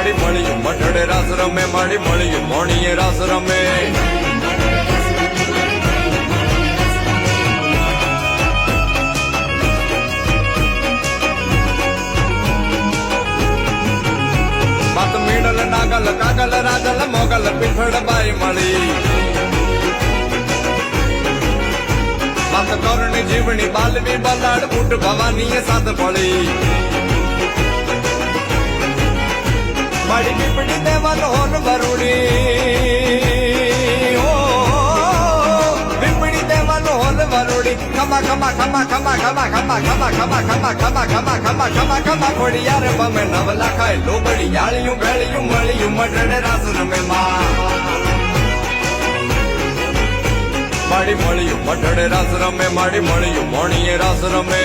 માડી મળ્યું મઢડે રાસ રમે માડી મળ્યું મોણીએ રાસ રમે માત મીડલ નાગલ કાગલ રાજલ મોગલ પીઠળ બાઈ મળી માત કરણી જીવણી બાલવી બલાડ ઊંટ ભવાની સાથ પડી માડી પીપડી દેવલ હોલ વરુડી પીપડી દેવલ હોલ વરુડી ખમા ખમા ખમા ખમા ખમા ખમા ખમા ખમા ખમા ખમા ખમા ખમા ખમા ખમા ખોડી યાર બમે નવલા ખાય લોબડી યાળિયું ભેળિયું મળિયું મઢડે રાસ રમે માડી મળ્યું મઢડે રાસ રમે માડી મળ્યું મોણીએ રાસ રમે